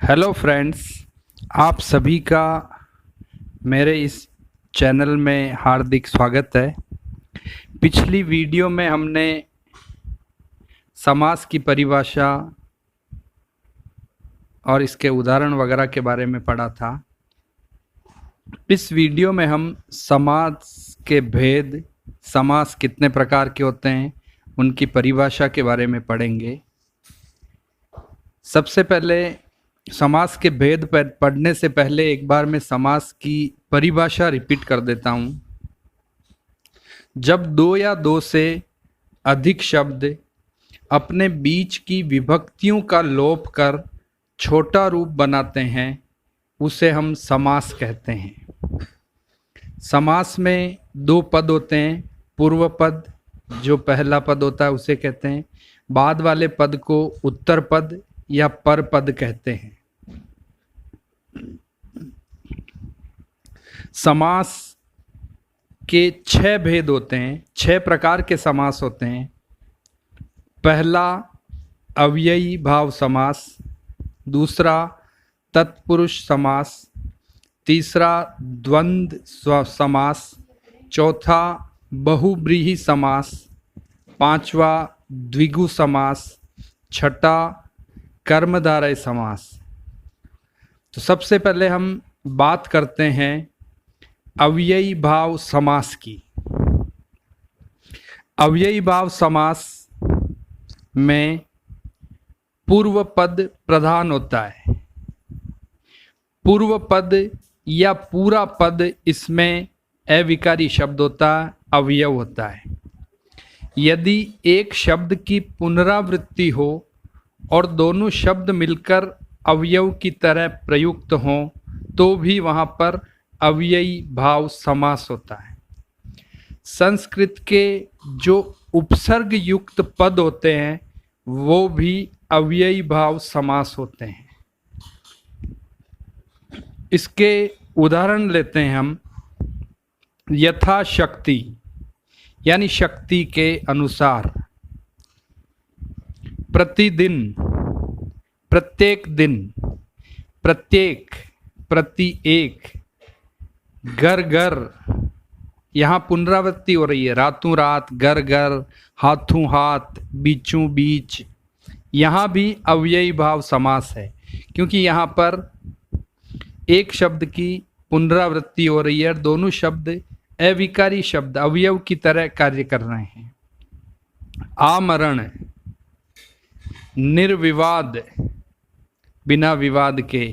Hello friends, आप सभी का मेरे इस चैनल में हार्दिक स्वागत है। पिछली वीडियो में हमने समास की परिभाषा और इसके उदाहरण वगैरह के बारे में पढ़ा था। इस वीडियो में हम समास के भेद, समास कितने प्रकार के होते हैं, उनकी परिभाषा के बारे में पढ़ेंगे। सबसे पहले समास के भेद पढ़ने से पहले एक बार मैं समास की परिभाषा रिपीट कर देता हूँ। जब दो या दो से अधिक शब्द अपने बीच की विभक्तियों का लोप कर छोटा रूप बनाते हैं, उसे हम समास कहते हैं। समास में दो पद होते हैं। पूर्व पद, जो पहला पद होता है, उसे कहते हैं। बाद वाले पद को उत्तर पद या पर पद कहते हैं। समास के 6 भेद होते हैं, 6 प्रकार के समास होते हैं। पहला अव्ययी भाव समास, दूसरा तत्पुरुष समास, तीसरा द्वंद्व समास, चौथा बहुब्रीहि समास, पांचवा द्विगु समास, छठा कर्मधारय समास। तो सबसे पहले हम बात करते हैं अव्ययी भाव समास की। अव्ययी भाव समास में पूर्व पद प्रधान होता है। पूर्व पद या पूरा पद, इसमें अविकारी शब्द होता है, अवयव होता है। यदि एक शब्द की पुनरावृत्ति हो और दोनों शब्द मिलकर अवयव की तरह प्रयुक्त हों, तो भी वहाँ पर अव्ययी भाव समास होता है। संस्कृत के जो उपसर्ग युक्त पद होते हैं, वो भी अव्ययी भाव समास होते हैं। इसके उदाहरण लेते हैं हम। यथाशक्ति यानी शक्ति के अनुसार, प्रतिदिन, प्रत्येक दिन, प्रत्येक, प्रति एक, घर घर, यहाँ पुनरावृत्ति हो रही है। रातों रात, घर घर, हाथों हाथ, बीचों बीच, यहाँ भी अव्ययी भाव समास है, क्योंकि यहाँ पर एक शब्द की पुनरावृत्ति हो रही है। दोनों शब्द अविकारी शब्द, अवयव की तरह कार्य कर रहे हैं। आमरण, निर्विवाद, बिना विवाद के,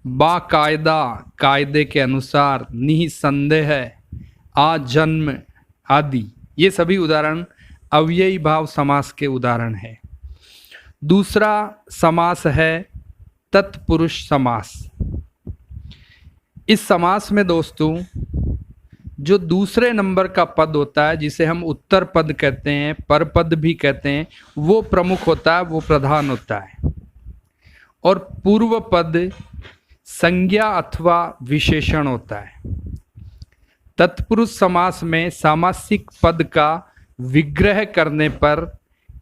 बाकायदा, कायदे के अनुसार, निसंदेह, आजन्म आदि, ये सभी उदाहरण अव्ययी भाव समास के उदाहरण है। दूसरा समास है तत्पुरुष समास। इस समास में दोस्तों, जो दूसरे नंबर का पद होता है, जिसे हम उत्तर पद कहते हैं, पर पद भी कहते हैं, वो प्रमुख होता है, वो प्रधान होता है। और पूर्व पद संज्ञा अथवा विशेषण होता है। तत्पुरुष समास में सामासिक पद का विग्रह करने पर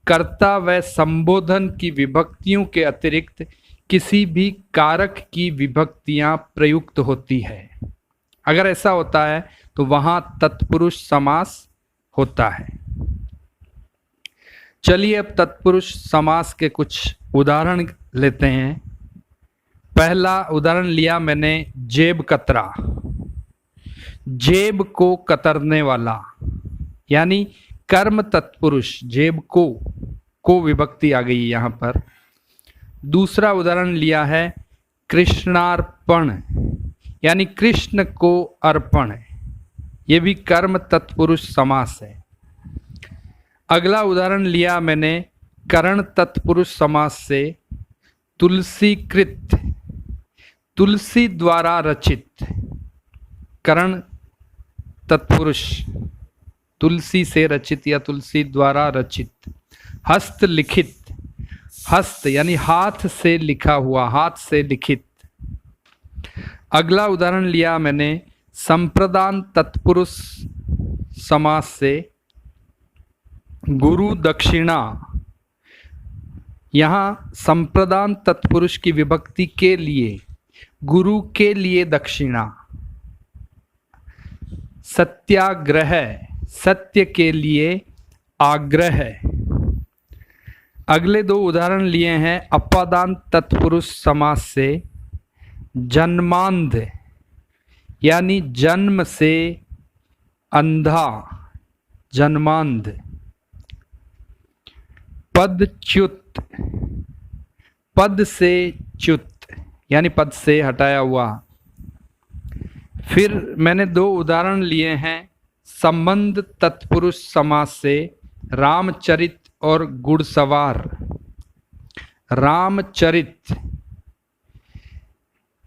कर्ता व संबोधन की विभक्तियों के अतिरिक्त किसी भी कारक की विभक्तियां प्रयुक्त होती है। अगर ऐसा होता है तो वहां तत्पुरुष समास होता है। चलिए अब तत्पुरुष समास के कुछ उदाहरण लेते हैं। पहला उदाहरण लिया मैंने, जेब कतरा। जेब को कतरने वाला, यानी कर्म तत्पुरुष, जेब को विभक्ति आ गई यहाँ पर। दूसरा उदाहरण लिया है कृष्णार्पण, यानी कृष्ण को अर्पण, ये भी कर्म तत्पुरुष समास है। अगला उदाहरण लिया मैंने करण तत्पुरुष समास से, तुलसीकृत, तुलसी द्वारा रचित, करण तत्पुरुष, तुलसी से रचित या तुलसी द्वारा रचित। हस्तलिखित, हस्त यानी हाथ से लिखा हुआ, हाथ से लिखित। अगला उदाहरण लिया मैंने संप्रदान तत्पुरुष समास से, गुरु दक्षिणा, यहाँ संप्रदान तत्पुरुष की विभक्ति के लिए, गुरु के लिए दक्षिणा। सत्याग्रह, सत्य के लिए आग्रह। अगले दो उदाहरण लिए हैं अपादान तत्पुरुष समास से। जन्मांध यानी जन्म से अंधा, जन्मांध। पदच्युत, पद से च्युत यानी पद से हटाया हुआ। फिर मैंने दो उदाहरण लिए हैं संबंध तत्पुरुष समास से। रामचरित और घुड़सवार। रामचरित,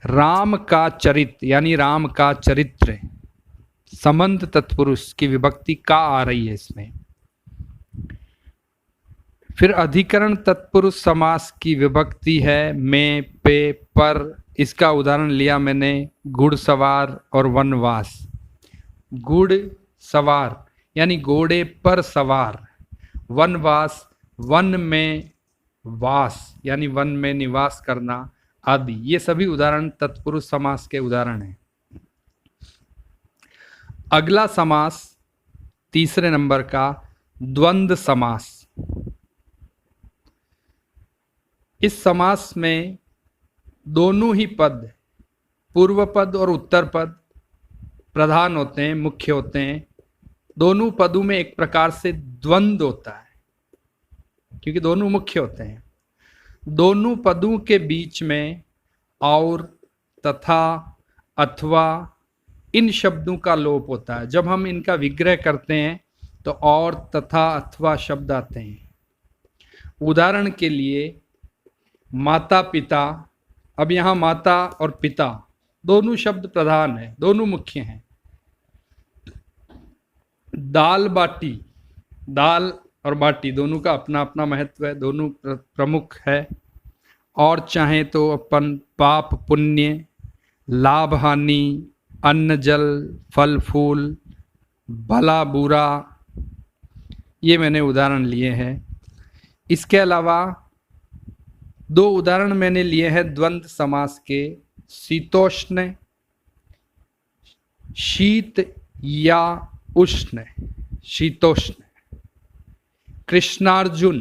राम का चरित यानी राम का चरित्र। संबंध तत्पुरुष की विभक्ति का आ रही है इसमें। फिर अधिकरण तत्पुरुष समास की विभक्ति है में, पे, पर। इसका उदाहरण लिया मैंने घुड़सवार और वनवास। घुड़ सवार यानी घोड़े पर सवार। वनवास, वन में वास यानी वन में निवास करना आदि। ये सभी उदाहरण तत्पुरुष समास के उदाहरण हैं। अगला समास तीसरे नंबर का द्वंद्व समास। इस समास में दोनों ही पद, पूर्व पद और उत्तर पद प्रधान होते हैं, मुख्य होते हैं। दोनों पदों में एक प्रकार से द्वंद्व होता है क्योंकि दोनों मुख्य होते हैं। दोनों पदों के बीच में और, तथा, अथवा इन शब्दों का लोप होता है। जब हम इनका विग्रह करते हैं तो और, तथा, अथवा शब्द आते हैं। उदाहरण के लिए माता पिता। अब यहाँ माता और पिता दोनों शब्द प्रधान है, दोनों मुख्य हैं। दाल बाटी, दाल और बाटी दोनों का अपना अपना महत्व है, दोनों प्रमुख है। और चाहे तो अपन पाप पुण्य, लाभ हानि, अन्न जल, फल फूल, भला बुरा, ये मैंने उदाहरण लिए हैं। इसके अलावा दो उदाहरण मैंने लिए हैं द्वंद्व समास के। शीतोष्ण, शीत या उष्ण, शीतोष्ण। कृष्णार्जुन,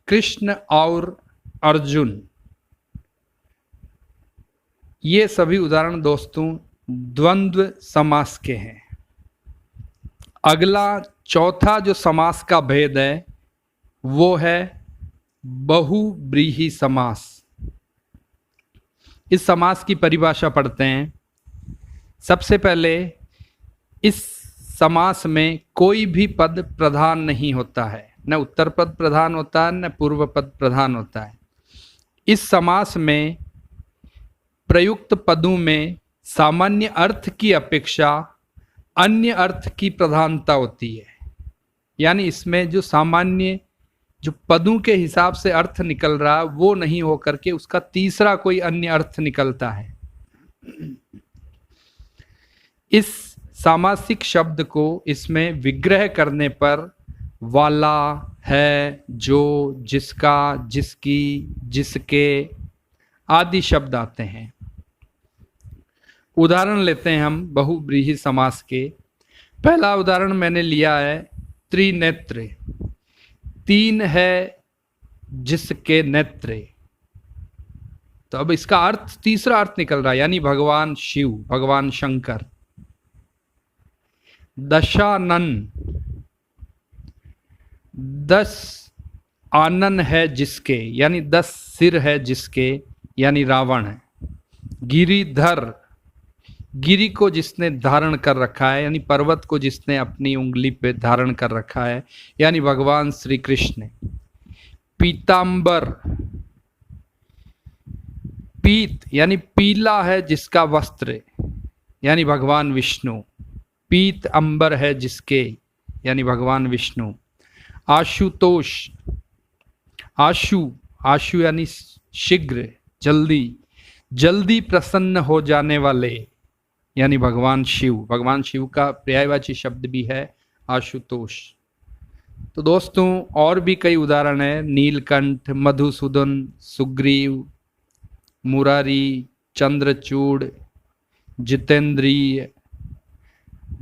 कृष्ण और अर्जुन। ये सभी उदाहरण दोस्तों द्वंद्व समास के हैं। अगला चौथा जो समास का भेद है वो है बहुव्रीहि समास। इस समास की परिभाषा पढ़ते हैं। सबसे पहले इस समास में कोई भी पद प्रधान नहीं होता है, न उत्तर पद प्रधान होता है न पूर्व पद प्रधान होता है। इस समास में प्रयुक्त पदों में सामान्य अर्थ की अपेक्षा अन्य अर्थ की प्रधानता होती है। यानी इसमें जो सामान्य जो पदों के हिसाब से अर्थ निकल रहा है वो नहीं होकर के उसका तीसरा कोई अन्य अर्थ निकलता है। इस सामासिक शब्द को इसमें विग्रह करने पर वाला, है, जो, जिसका, जिसकी, जिसके आदि शब्द आते हैं। उदाहरण लेते हैं हम बहुव्रीहि समास के। पहला उदाहरण मैंने लिया है त्रिनेत्र। तीन है जिसके नेत्र। तो अब इसका अर्थ तीसरा अर्थ निकल रहा है यानी भगवान शिव, भगवान शंकर। दशानन, 10 आनन है जिसके यानी 10 सिर है जिसके यानी रावण है। गिरिधर, गिरि को जिसने धारण कर रखा है यानी पर्वत को जिसने अपनी उंगली पे धारण कर रखा है यानी भगवान श्री कृष्ण। पीतांबर, पीत यानी पीला है जिसका वस्त्र यानी भगवान विष्णु। पीत अंबर है जिसके यानी भगवान विष्णु। आशुतोष, आशु, आशु यानी शीघ्र, जल्दी, जल्दी प्रसन्न हो जाने वाले यानी भगवान शिव। भगवान शिव का पर्यायवाची शब्द भी है आशुतोष। तो दोस्तों और भी कई उदाहरण है, नीलकंठ, मधुसूदन, सुग्रीव, मुरारी, चंद्रचूड़, जितेंद्रिय,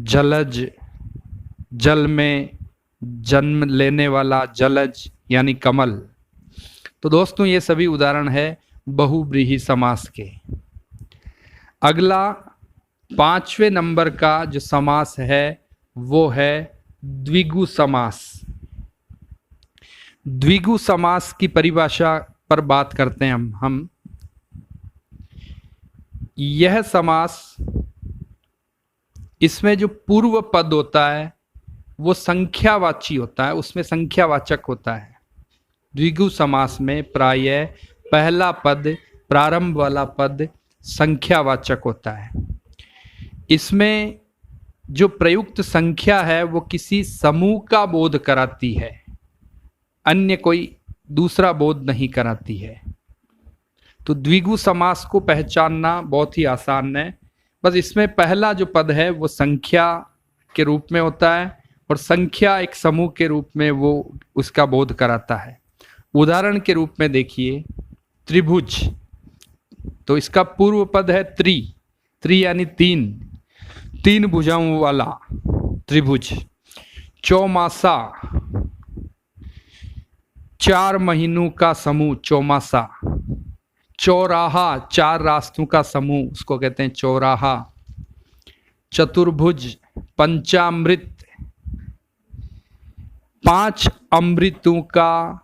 जलज, जल में जन्म लेने वाला जलज यानी कमल। तो दोस्तों ये सभी उदाहरण है बहुव्रीहि समास के। अगला 5वें नंबर का जो समास है वो है द्विगु समास। द्विगु समास की परिभाषा पर बात करते हैं हम। यह समास, इसमें जो पूर्व पद होता है वो संख्यावाची होता है, उसमें संख्यावाचक होता है। द्विगु समास में प्रायः पहला पद, प्रारंभ वाला पद संख्यावाचक होता है। इसमें जो प्रयुक्त संख्या है वो किसी समूह का बोध कराती है, अन्य कोई दूसरा बोध नहीं कराती है। तो द्विगु समास को पहचानना बहुत ही आसान है। बस इसमें पहला जो पद है वो संख्या के रूप में होता है और संख्या एक समूह के रूप में वो उसका बोध कराता है। उदाहरण के रूप में देखिए त्रिभुज, तो इसका पूर्व पद है त्रि यानी तीन भुजाओं वाला त्रिभुज। चौमासा, 4 महीनों का समूह चौमासा। चौराहा, 4 रास्तों का समूह, उसको कहते हैं चौराहा। चतुर्भुज, पंचामृत, 5 अमृतों का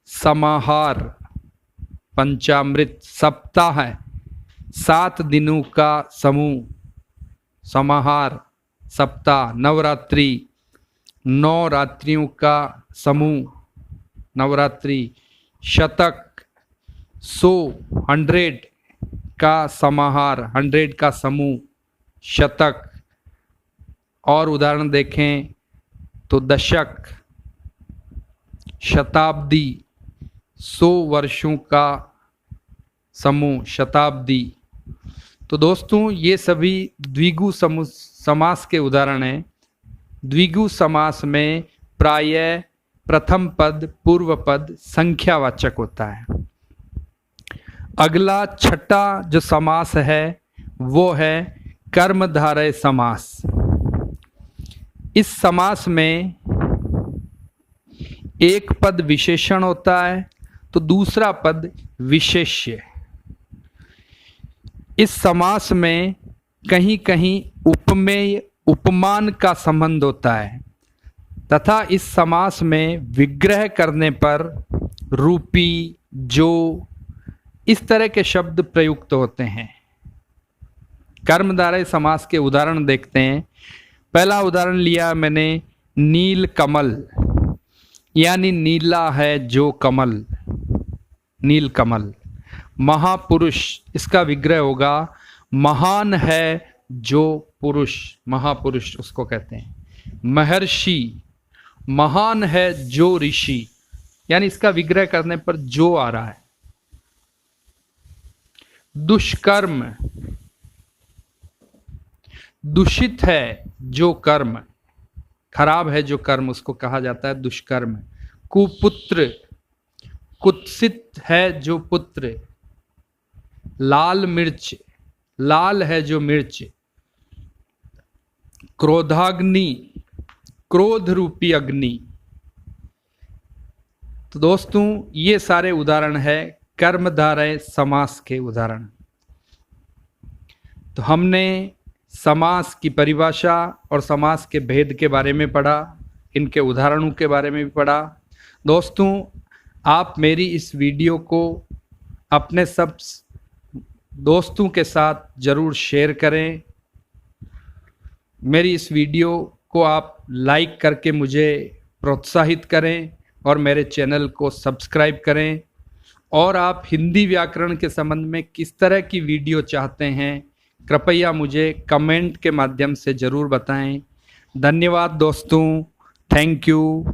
समाहार पंचामृत। सप्ताह है, 7 दिनों का समूह समाहार सप्ताह। नवरात्रि, 9 रात्रियों का समूह नवरात्रि। शतक, 100 का समाहार, 100 का समूह शतक। और उदाहरण देखें तो दशक, शताब्दी, 100 वर्षों का समूह शताब्दी। तो दोस्तों ये सभी द्विगु समास के उदाहरण हैं। द्विगु समास में प्रायः प्रथम पद, पूर्व पद संख्यावाचक होता है। अगला 6ठा जो समास है वो है कर्मधारय समास। इस समास में एक पद विशेषण होता है तो दूसरा पद विशेष्य। इस समास में कहीं कहीं उपमेय, उपमान का संबंध होता है तथा इस समास में विग्रह करने पर रूपी, जो, इस तरह के शब्द प्रयुक्त होते हैं। कर्मधारय समास के उदाहरण देखते हैं। पहला उदाहरण लिया मैंने नील कमल, यानी नीला है जो कमल, नील कमल। महापुरुष, इसका विग्रह होगा महान है जो पुरुष, महापुरुष उसको कहते हैं। महर्षि, महान है जो ऋषि, यानी इसका विग्रह करने पर जो आ रहा है। दुष्कर्म, दूषित है जो कर्म, खराब है जो कर्म, उसको कहा जाता है दुष्कर्म। कुपुत्र, कुत्सित है जो पुत्र। लाल मिर्च, लाल है जो मिर्च। क्रोधाग्नि, क्रोध रूपी अग्नि। तो दोस्तों ये सारे उदाहरण है कर्मधारय समास के उदाहरण। तो हमने समास की परिभाषा और समास के भेद के बारे में पढ़ा, इनके उदाहरणों के बारे में भी पढ़ा। दोस्तों आप मेरी इस वीडियो को अपने सब दोस्तों के साथ ज़रूर शेयर करें। मेरी इस वीडियो को आप लाइक करके मुझे प्रोत्साहित करें और मेरे चैनल को सब्सक्राइब करें। और आप हिंदी व्याकरण के संबंध में किस तरह की वीडियो चाहते हैं कृपया मुझे कमेंट के माध्यम से ज़रूर बताएं। धन्यवाद दोस्तों, थैंक यू।